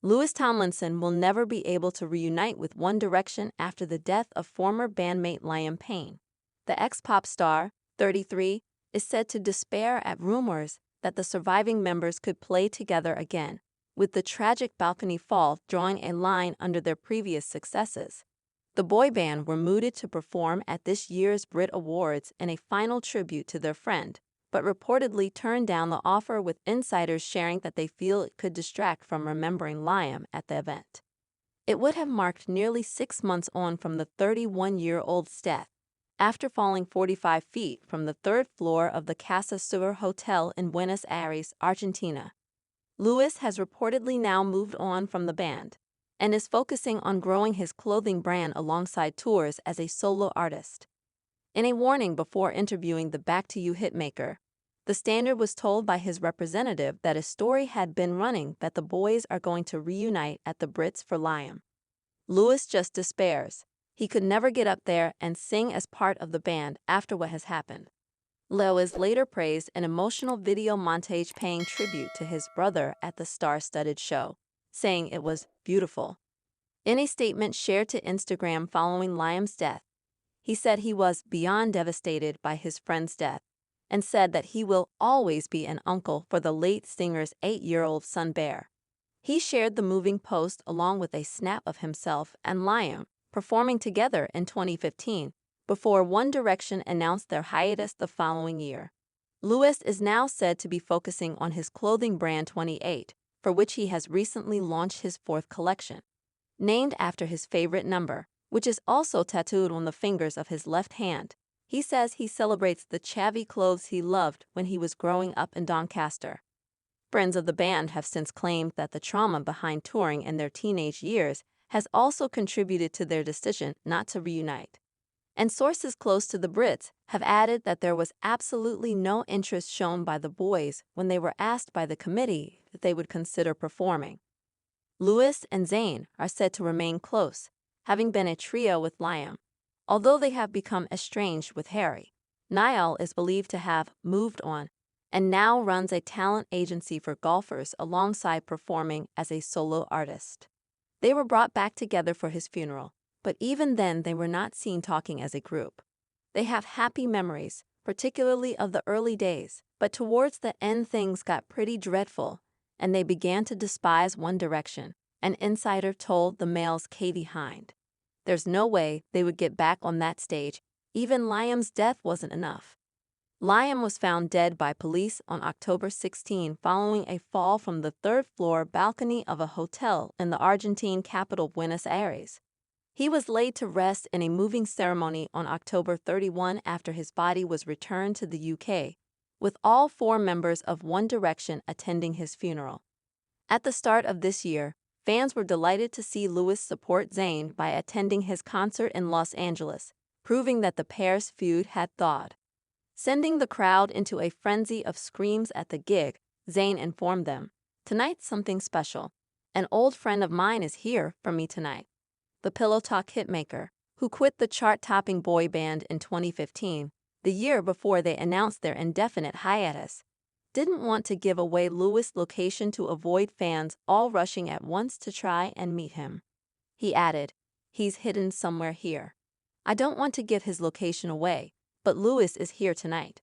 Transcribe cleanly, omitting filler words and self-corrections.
Louis Tomlinson will never be able to reunite with One Direction after the death of former bandmate Liam Payne. The ex-pop star, 33, is said to despair at rumors that the surviving members could play together again, with the tragic balcony fall drawing a line under their previous successes. The boy band were mooted to perform at this year's Brit Awards in a final tribute to their friend, but reportedly turned down the offer, with insiders sharing that they feel it could distract from remembering Liam at the event. It would have marked nearly 6 months on from the 31-year-old's death, after falling 45 feet from the third floor of the Casa Sur Hotel in Buenos Aires, Argentina. Louis has reportedly now moved on from the band and is focusing on growing his clothing brand alongside tours as a solo artist. In a warning before interviewing the Back to You hitmaker, The Standard was told by his representative that a story had been running that the boys are going to reunite at the Brits for Liam. Louis just despairs. He could never get up there and sing as part of the band after what has happened. Louis later praised an emotional video montage paying tribute to his brother at the star-studded show, saying it was beautiful. In a statement shared to Instagram following Liam's death, he said he was beyond devastated by his friend's death and said that he will always be an uncle for the late singer's 8-year-old son Bear. He shared the moving post along with a snap of himself and Liam performing together in 2015 before One Direction announced their hiatus the following year. Louis is now said to be focusing on his clothing brand 28, for which he has recently launched his 4th collection, named after his favorite number, which is also tattooed on the fingers of his left hand. He says he celebrates the chavvy clothes he loved when he was growing up in Doncaster. Friends of the band have since claimed that the trauma behind touring in their teenage years has also contributed to their decision not to reunite. And sources close to the Brits have added that there was absolutely no interest shown by the boys when they were asked by the committee if they would consider performing. Louis and Zayn are said to remain close, having been a trio with Liam, although they have become estranged with Harry. Niall is believed to have moved on and now runs a talent agency for golfers alongside performing as a solo artist. They were brought back together for his funeral, but even then they were not seen talking as a group. They have happy memories, particularly of the early days, but towards the end things got pretty dreadful, and they began to despise One Direction, an insider told the Mail's Katie Hind. There's no way they would get back on that stage. Even Liam's death wasn't enough. Liam was found dead by police on October 16 following a fall from the 3rd-floor balcony of a hotel in the Argentine capital Buenos Aires. He was laid to rest in a moving ceremony on October 31 after his body was returned to the UK, with all 4 members of One Direction attending his funeral. At the start of this year, fans were delighted to see Louis support Zayn by attending his concert in Los Angeles, proving that the pair's feud had thawed. Sending the crowd into a frenzy of screams at the gig, Zayn informed them, "Tonight's something special. An old friend of mine is here for me tonight." The Pillow Talk hitmaker, who quit the chart-topping boy band in 2015, the year before they announced their indefinite hiatus, didn't want to give away Louis' location to avoid fans all rushing at once to try and meet him. He added, "He's hidden somewhere here. I don't want to give his location away, but Louis is here tonight."